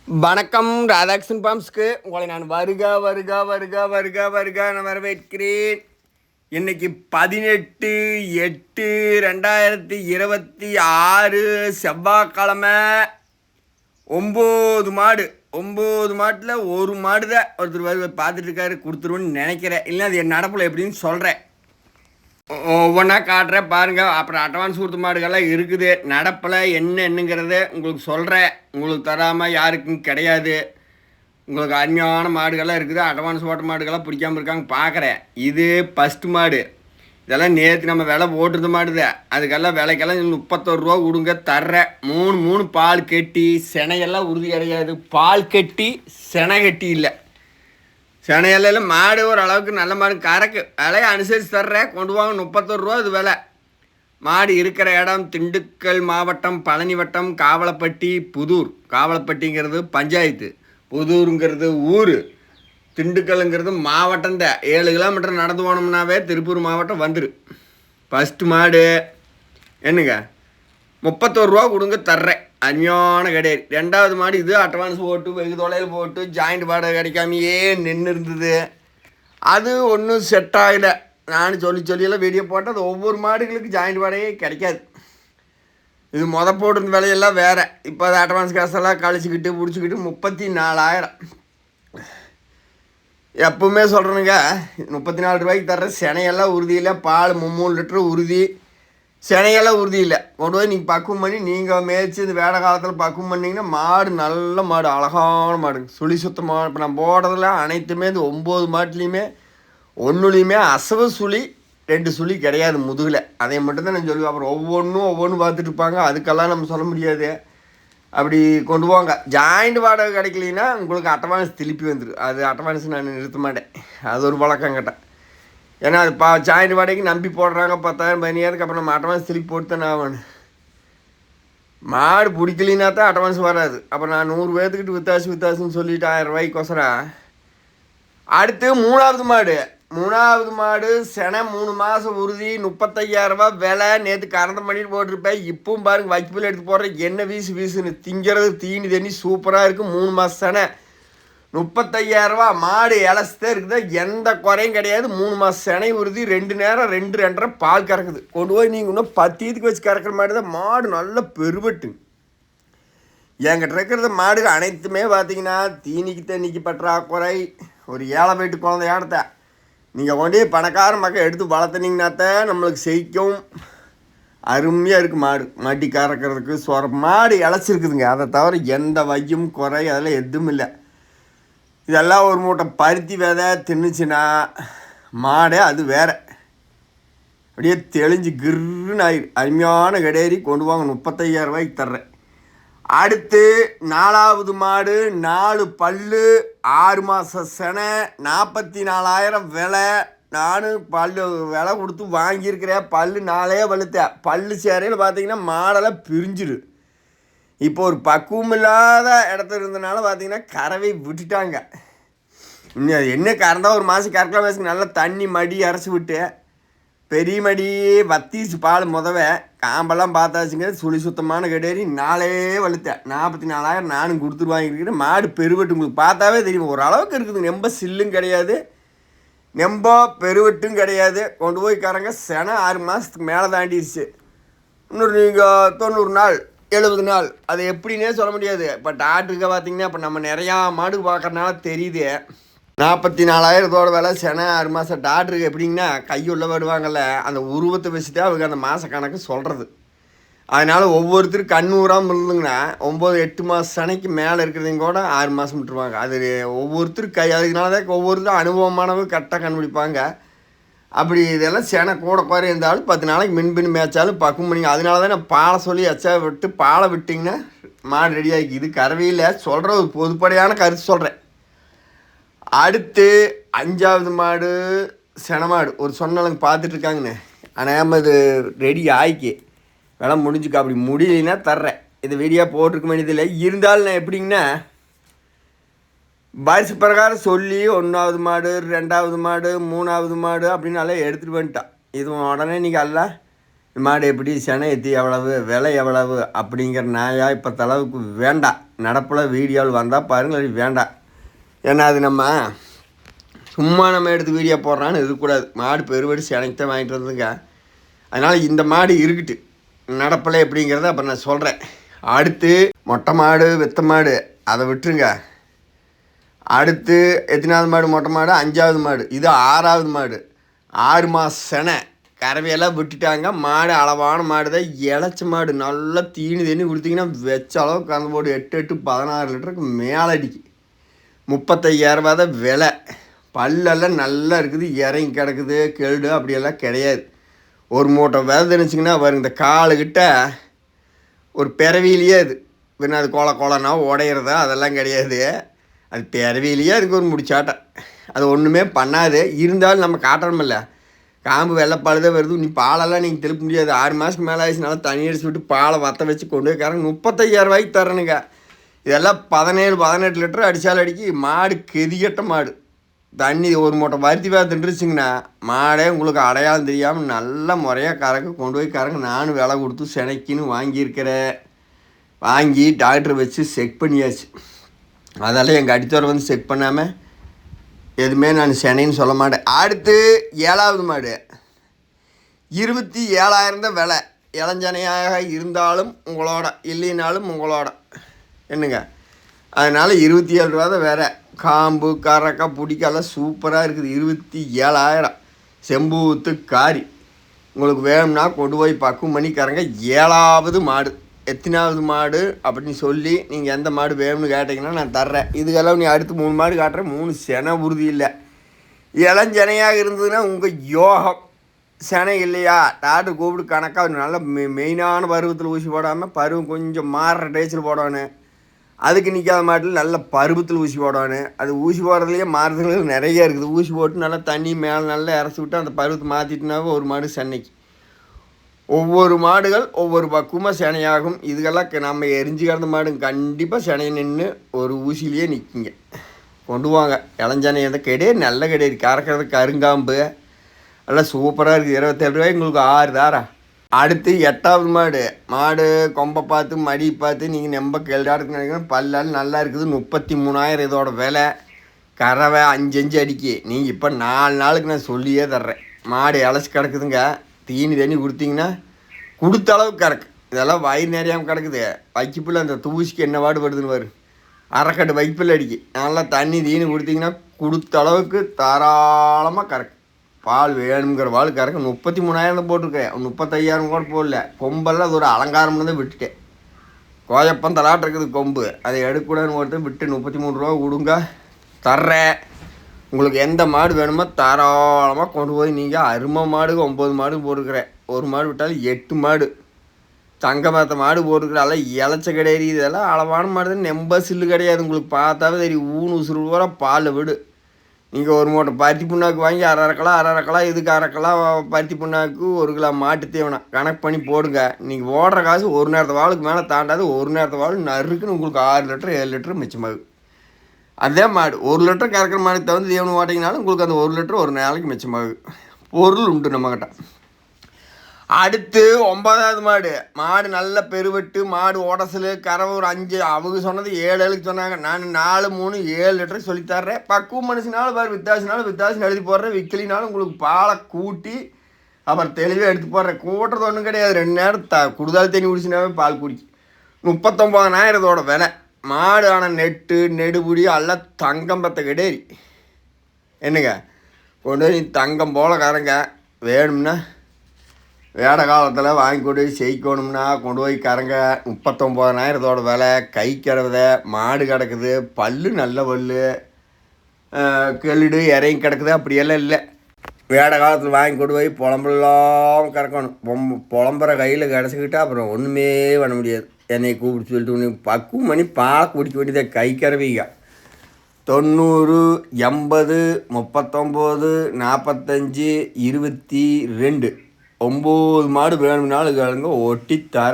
வணக்கம் ராதாகிருஷ்ணன் பாம்ஸ்க்கு உங்களை நான் வருக வருக வருக வருக வருக நான் வரவேற்கிறேன். இன்னைக்கு 18/8/2026 செவ்வாய்க்கிழமை. 9 மாடு. 9 மாட்டில் ஒரு மாடு தான் ஒருத்தர் பார்த்துட்டு இருக்காரு. கொடுத்துருவோன்னு நினைக்கிறேன். இல்லை அது என் நடப்பில் எப்படின்னு சொல்கிறேன். ஒவ்வொன்றா காட்டுறேன் பாருங்கள். அப்புறம் அட்வான்ஸ் கொடுத்த மாடுகள்லாம் இருக்குது. நடப்பில் என்னங்கிறத உங்களுக்கு சொல்கிறேன். உங்களுக்கு தராமல் யாருக்கும் கிடையாது. உங்களுக்கு அருமையான மாடுகள்லாம் இருக்குது. அட்வான்ஸ் ஓட்ட மாடுகள்லாம் பிடிக்காமல் இருக்காங்க பார்க்குறேன். இது ஃபஸ்ட்டு மாடு. இதெல்லாம் நேற்று நம்ம விலை போட்டுருந்த மாடுதான். அதுக்கெல்லாம் விலைக்கெல்லாம் 31 ரூபா கொடுங்க தர்றேன். 3 பால் கட்டி செனையெல்லாம் உறுதி கிடையாது. பால் கட்டி செனை கட்டி இல்லை. செனையெல்லாம் மாடு ஓரளவுக்கு நல்ல மாடு கறக்கு. விலையை அனுசரித்து தர்றேன். கொண்டு வாங்க. 31 ரூபா இது விலை. மாடு இருக்கிற இடம் திண்டுக்கல் மாவட்டம், பழனி வட்டம், காவலப்பட்டி, புதூர். காவலப்பட்டிங்கிறது பஞ்சாயத்து, புதூருங்கிறது ஊர், திண்டுக்கல்ங்கிறது மாவட்டம் தான். 7 கிலோமீட்டர் நடந்து போனோம்னாவே திருப்பூர் மாவட்டம் வந்துரு. ஃபஸ்ட்டு மாடு என்னங்க 31 ரூபா கொடுங்க தர்றேன். அருமையான கிடையாது. 2வது மாடு இது அட்வான்ஸ் போட்டு வெகு தொலையில் போட்டு ஜாயிண்ட் வாடகை கிடைக்காமையே நின்று இருந்தது. அது ஒன்றும் செட் ஆகலை. நான் சொல்லியெல்லாம் வீடியோ போட்டு அது ஒவ்வொரு மாடுகளுக்கு ஜாயிண்ட் வாடகையே கிடைக்காது. இது போட்டிருந்த விலையெல்லாம் வேறு. இப்போ அது அட்வான்ஸ் காசெல்லாம் கழிச்சிக்கிட்டு பிடிச்சிக்கிட்டு 34,000. எப்பவுமே சொல்கிறேனுங்க, 34 ரூபாய்க்கு தர்ற செனையெல்லாம் உறுதியில். பால் 3 லிட்டரு உறுதி. செனையெல்லாம் உறுதி இல்லை. கொண்டு போய் நீங்கள் பக்குவம் பண்ணி நீங்கள் மேய்ச்சி இந்த வேடை காலத்தில் பக்குவம் பண்ணிங்கன்னா மாடு நல்ல மாடு, அழகான மாடு, சுழி சுத்தமான. இப்போ நான் போடுறதுல அனைத்துமே இந்த 9 மாட்டுலேயுமே ஒன்றுலேயுமே அசவு சுழி 2 சுழி கிடையாது முதுகில். அதை மட்டும்தான் நான் சொல்லுவேன். அப்புறம் ஒவ்வொன்றும் பார்த்துட்டு இருப்பாங்க. அதுக்கெல்லாம் நம்ம சொல்ல முடியாது. அப்படி கொண்டு போங்க. ஜாயிண்ட் வாடகை கிடைக்கலன்னா உங்களுக்கு அட்வான்ஸ் திருப்பி வந்துடும். அது அட்வான்ஸ் நான் நிறுத்த மாட்டேன். அது ஒரு பழக்கம் கேட்டேன். ஏன்னா அது ஜாயிண்ட் வாடகைக்கு நம்பி போடுறாங்க 10,000 15,000. அப்புறம் நம்ம அட்வான்ஸ் திருப்பி போட்டு தானே ஆகணும். மாடு பிடிக்கலினா தான் அட்வான்ஸ் வராது. அப்புறம் நான் 100 பேர்த்துக்கிட்டு வித்தாசுன்னு சொல்லிட்டு 1000 ரூபாய்க்கோசரம். அடுத்து 3வது மாடு செனை 3 மாதம் உறுதி 35,000 ரூபா விலை. நேற்று கறந்த பண்ணிட்டு போட்டிருப்பேன். இப்பவும் பாருங்கள் வைக்கப்பில் எடுத்து போடுறேன். என்ன வீசுன்னு திங்கிறது தீனி தண்ணி சூப்பராக இருக்குது. 3 மாதம் செனை 35,000 ரூபா. மாடு இலசத்தே இருக்குது. எந்த குறையும் கிடையாது. 3 மாதம் செனை உறுதி. 2 நேரம் 2-2.5 பால் கறக்குது. கொண்டு போய் நீங்கள் இன்னும் 10 வச்சு கறக்கிற மாடு தான். மாடு நல்ல பெருவட்டு. என்கிட்ட இருக்கிறது மாடுகள் அனைத்துமே பார்த்தீங்கன்னா தீனிக்கு தண்ணிக்கு பற்றாக்குறை. ஒரு 7 வீட்டு குழந்தையாடத்த நீங்கள் கொண்டு பணக்கார மக்கள் எடுத்து வளர்த்துனீங்கன்னாத்தான் நம்மளுக்கு செய்க்கும். அருமையாக இருக்குது மாடு. மாட்டி கறக்கிறதுக்கு மாடு இலச்சிருக்குதுங்க. அதை தவிர எந்த வையும் குறை அதெல்லாம் எதுவும் இல்லை. இதெல்லாம் ஒரு மூட்டை பருத்தி விதை தின்னுச்சுன்னா மாடே அது வேறு. அப்படியே தெளிஞ்சு கிருன்னு ஆயிரு. அருமையான கடையறி கொண்டு வாங்க. 35,000 ரூபாய்க்கு தர்றேன். அடுத்து 4வது மாடு 4 பல்லு 6 மாதம் செனை 44,000 விலை. நானும் விலை கொடுத்து வாங்கியிருக்கிறேன். பல்லு 4 வலுத்தேன். பல்லு சேரையில் பார்த்தீங்கன்னா மாடெல்லாம் பிரிஞ்சிரு. இப்போ ஒரு பக்குவம் இல்லாத இடத்துல இருந்தனால பார்த்தீங்கன்னா கறவை விட்டுட்டாங்க. இன்னும் அது என்ன கறந்தால் ஒரு மாதம் கறக்கலாம். மாதத்துக்கு நல்லா தண்ணி மடி அரைச்சி விட்டு பெரிய மடி வத்திச்சு பால் முதவே காம்பெல்லாம் பார்த்தாச்சுங்க. சுழி சுத்தமான கடையறி 4 வலுத்தேன். 44,000 நானும் கொடுத்துட்டு வாங்கியிருக்கிறேன். மாடு பெருவெட்டு உங்களுக்கு பார்த்தாவே தெரியும். ஓரளவுக்கு இருக்குது. ரொம்ப சில்லும் கிடையாது, ரொம்ப பெருவெட்டும் கிடையாது. கொண்டு போய் கறங்க. செனை 6 மாதத்துக்கு மேலே தாண்டிடுச்சு. இன்னொரு நீங்கள் 90 நாள் 70 நாள் அது எப்படின்னே சொல்ல முடியாது. இப்போ டாக்டருக்கு பார்த்தீங்கன்னா இப்போ நம்ம நிறையா மாடு பார்க்குறதுனால தெரியுது. 44,000 விலை. செனை 6 மாதம். டாக்டருக்கு எப்படிங்கன்னா கையுள்ள வருவாங்கள்ல அந்த உருவத்தை வச்சுட்டு அவங்க அந்த மாத கணக்கு சொல்கிறது. அதனால் ஒவ்வொருத்தரும் கண்ணூராமல் இருந்துங்கன்னா 9-8 மாதம் செனைக்கு மேலே இருக்கிறதையும் கூட 6 மாதம் விட்டுருவாங்க. அது ஒவ்வொருத்தரும் அதுக்குனால தான் ஒவ்வொருத்தரும் அனுபவமானவங்க கரெக்டாக கண்டுபிடிப்பாங்க. அப்படி இதெல்லாம் செனை கூட குறை இருந்தாலும் 10 நாளைக்கு மின்பின் மேய்ச்சாலும் பக்குவம் பண்ணிங்க. அதனால தான் நான் பாலை சொல்லி எச்சா விட்டு பாலை விட்டிங்கன்னா மாடு ரெடி ஆகிக்கு. இது கறவையில் சொல்கிற ஒரு பொதுப்படையான கருத்து சொல்கிறேன். அடுத்து 5வது மாடு செனை மாடு. ஒரு சொன்னாலும் பார்த்துட்ருக்காங்கண்ணே. ஆனால் இது ரெடி ஆகிக்கு விலை முடிஞ்சுக்க. அப்படி முடியலைன்னா தர்றேன். இது வீடியோ போட்டிருக்க வேண்டியதில்லை. இருந்தாலும் நான் எப்படிங்கன்னா வயசு பிரகாரம் சொல்லி 1வது மாடு 2வது மாடு 3வது மாடு அப்படின்னு நல்லா எடுத்துகிட்டு வந்துட்டான். இது உடனே நீங்கள் எல்லாம் மாடு எப்படி செனை ஏற்றி எவ்வளவு விலை எவ்வளவு அப்படிங்கிற நாயா இப்போ தளவுக்கு வேண்டாம். நடப்பில் வீடியோவில் வந்தால் பாருங்கள், வேண்டாம். ஏன்னா அது நம்ம சும்மா நம்ம எடுத்து வீடியோ போடுறான்னு இருக்கக்கூடாது. மாடு பெருவடி செனைக்கு தான் வாங்கிட்டு வந்ததுங்க. அதனால் இந்த மாடு இருக்குட்டு நடப்பில் எப்படிங்கிறத அப்புறம் நான் சொல்கிறேன். அடுத்து மொட்டை மாடு வெத்த மாடு அதை விட்டுருங்க. அடுத்து எத்தனாவது மாடு? மொட்டை மாடு 5வது மாடு. இது 6வது மாடு. 6 மாதம் செனை கறவையெல்லாம் விட்டுட்டாங்க. மாடு அளவான மாடு தான், இளைச்ச மாடு. நல்லா தீனி தண்ணி கொடுத்தீங்கன்னா வச்ச அளவுக்கு அந்த போடு 8-16 லிட்டருக்கு மேலே அடிக்கு. 35,000 தான் விலை. பல்லெல்லாம் நல்லா இருக்குது, இறங்கி கிடக்குது, கெழுடு அப்படியெல்லாம் கிடையாது. ஒரு மூட்டை விதை நினச்சிங்கன்னா வரும். இந்த காலுக்கிட்ட ஒரு பிறவியிலேயே அது பின்ன அது கொலனா உடையிறதா அதெல்லாம் கிடையாது. அது பிறவியிலேயே அதுக்கு ஒரு முடிச்சாட்டம். அது ஒன்றுமே பண்ணாது. இருந்தாலும் நம்ம காட்டணுமில்ல, காம்பு வெள்ளைப்பாலுதான் வருது. நீ பாலெல்லாம் நீங்கள் திருப்ப முடியாது. 6 மாதத்துக்கு மேலே ஆயிடுச்சுனால தண்ணி அடிச்சு விட்டு பாலை வற்ற வச்சு கொண்டு போய்க்காரங்க 35,000 தரணுங்க. இதெல்லாம் 17-18 லிட்டர் அடித்தாலும் அடிக்கி. மாடு கெதிகட்ட மாடு. தண்ணி ஒரு மூட்டை பருத்தி வேறு தின்றுச்சுங்கன்னா மாடே உங்களுக்கு அடையாளம் தெரியாமல் நல்ல முறையாக கறக்க கொண்டு போய் கறங்க. நானும் விலை கொடுத்து செனைக்குன்னு வாங்கியிருக்கிறேன். வாங்கி டாக்டர் வச்சு செக் பண்ணியாச்சு. அதெல்லாம் எங்கள் அடித்தோரை வந்து செக் பண்ணாமல் எதுவுமே நான் செனைன்னு சொல்ல மாட்டேன். அடுத்து 7வது மாடு 27,000 தான் விலை. இளஞ்சனையாக இருந்தாலும் உங்களோட, இல்லைனாலும் உங்களோட என்னங்க. அதனால் 27 ரூபா தான் வேறு. காம்பு கறக்கா பிடிக்கெல்லாம் சூப்பராக இருக்குது. 27,000 செம்பூத்து காரி. உங்களுக்கு வேணும்னா கொண்டு போய் பக்குவம் பண்ணி கறங்க. 7வது மாடு. எத்தனாவது மாடு அப்படின்னு சொல்லி நீங்கள் எந்த மாடு வேணும்னு கேட்டிங்கன்னா நான் தர்றேன். இதுக்கெல்லாம் நீ அடுத்து 3 மாடு காட்டுறேன். 3 செனை உறுதி இல்லை. இளஞ்சனையாக இருந்ததுன்னா உங்கள் யோகம். செனை இல்லையா டாக்டர் கூப்பிட்டு கணக்காக நல்ல மெயினான பருவத்தில் ஊசி போடாமல் பருவம் கொஞ்சம் மாறுற டேச்சில் போடணும். அதுக்கு நிற்காத மாட்டில் நல்ல பருவத்தில் ஊசி போடணும். அது ஊசி போடுறதுலேயே மாறுதல்கள் நிறைய இருக்குது. ஊசி போட்டு நல்லா தண்ணி மேலே நல்லா இறச்சி விட்டு அந்த பருவத்தை மாற்றிட்டுனாவே ஒரு மாடு சென்னைக்கு. ஒவ்வொரு மாடுகள் ஒவ்வொரு பக்குவமாக செனையாகும். இதுக்கெல்லாம் நம்ம எரிஞ்சு கிடந்த மாடுங்க கண்டிப்பாக செனை நின்று ஒரு ஊசியிலேயே நிற்குங்க. கொண்டு வாங்க. இளஞ்சனை எந்த கிடையாது, நல்ல கிடையாது. கறக்கிறது கருங்காம்பு நல்லா சூப்பராக இருக்குது. 27 ரூபாய் உங்களுக்கு 6 தாரா. அடுத்து 8வது மாடு. மாடு கொம்பை பார்த்து மடி பார்த்து நீங்கள் நம்ப கேள்டாடுக்கு நினைக்கிறேன். பல்லால் நல்லா இருக்குது. 33,000 இதோட விலை. கறவை 5 அடிக்கி. நீங்கள் இப்போ 4 நாளுக்கு நான் சொல்லியே தர்றேன். மாடு இலச்சி கிடக்குதுங்க. தீனி தண்ணி கொடுத்தீங்கன்னா கொடுத்த அளவுக்கு கறக்கு. இதெல்லாம் வயிறு நிறையாமல் கிடக்குது. வைக்கப்பில் அந்த தூசிக்கு என்ன பாடு படுதுன்னு வரும். அரைக்கட்டு வைப்பில் அடிக்கி. நல்லா தண்ணி தீனி கொடுத்தீங்கன்னா கொடுத்த அளவுக்கு தாராளமாக கறக்கு. பால் வேணுங்கிற பால் கறக்க. 33,000 போட்டிருக்கேன். 35,000 கூட போடல. கொம்பெல்லாம் அது ஒரு அலங்காரம்னு தான் விட்டுட்டேன். கோயப்பம் தலாட்டு இருக்குது கொம்பு. அதை எடுக்கூடாதுன்னு ஒருத்தர் விட்டு 33 ரூபா கொடுங்க தர்றேன். உங்களுக்கு எந்த மாடு வேணுமோ தாராளமாக கொண்டு போய் நீங்கள் அருமை மாடுக்கு 9 மாடு போட்டுருக்குறேன். ஒரு மாடு விட்டாலும் 8 மாடு. தங்க மாத்த மாடு போட்டுருக்குறால இலச்ச கிடையாது. இதெல்லாம் அளவான மாடு தான். நெம்ப சில்லு கிடையாது. உங்களுக்கு பார்த்தாவே தெரியும். ஊனு ரூபா பால் விடு. நீங்கள் ஒரு மூட்டை பருத்தி புண்ணாக்கு வாங்கி அரை கிலோ இதுக்கு அரை கிலோ பருத்தி புண்ணாக்கு 1 கிலோ மாட்டு தீவனம் கணக்கு பண்ணி போடுங்க. நீங்கள் ஓடுற காசு ஒரு நேரத்து வாளுக்கு மேலே தாண்டாது. ஒரு நேரத்து வாழ் நறுக்குன்னு உங்களுக்கு 6 லிட்டர் 7 லிட்டர் மிச்சமாகும். அதே மாடு 1 லிட்டர் கறக்கிற மாடுக்கு தகுந்த தீவனம் ஓட்டிங்கனாலும் உங்களுக்கு அந்த 1 லிட்டர் ஒரு நாளைக்கு மிச்சமாகும். பொருள் உண்டு நம்மக்கிட்ட. அடுத்து 9வது மாடு. மாடு நல்ல பெருவெட்டு மாடு. உடசல் கறவை ஒரு 5. அவங்க சொன்னது 7 சொன்னாங்க. நான் 4, 3, 7 லிட்டருக்கு சொல்லித்தர்றேன். பக்குவம் மனுஷனாலும் பாரு வித்தாசினாலும் எழுதி போடுறேன். விற்கலினாலும் உங்களுக்கு பாலை கூட்டி அப்புறம் தெளிவாக எடுத்து போடுறேன். கூட்டுறது ஒன்றும் கிடையாது. 2 நேரம் குடுதால் தண்ணி குடிச்சினாவே பால் குடிக்கும். 39,000 இதோட விலை. மாடு ஆனால் நெடுபுடி எல்லாம் தங்கம் பத்த கிடையாது. என்னங்க கொண்டு போய் தங்கம் போல் கறங்க. வேணும்னா வேட காலத்தில் வாங்கி கொண்டு போய் செய்யணும்னா கொண்டு போய் கறங்க. 39,000 இதோட விலை. கை கிடவுத மாடு கிடக்குது. பல்லு நல்ல பல்லு. கெளுடு இறங்கி கிடக்குது. அப்படியெல்லாம் இல்லை. வேட காலத்தில் வாங்கி கொண்டு போய் புலம்பெல்லாம் கறக்கணும். புலம்புற கையில் கிடச்சிக்கிட்டா அப்புறம் ஒன்றுமே பண்ண முடியாது. என்னை கூப்பிட்டு சொல்லிட்டு உனக்கு பக்குவம் பண்ணி பால் குடிக்க வேண்டியதை கை கறவைங்க. 90 80 39 45 22 9 மாடு வேணும்னாலும் கேளுங்க ஒட்டி தர.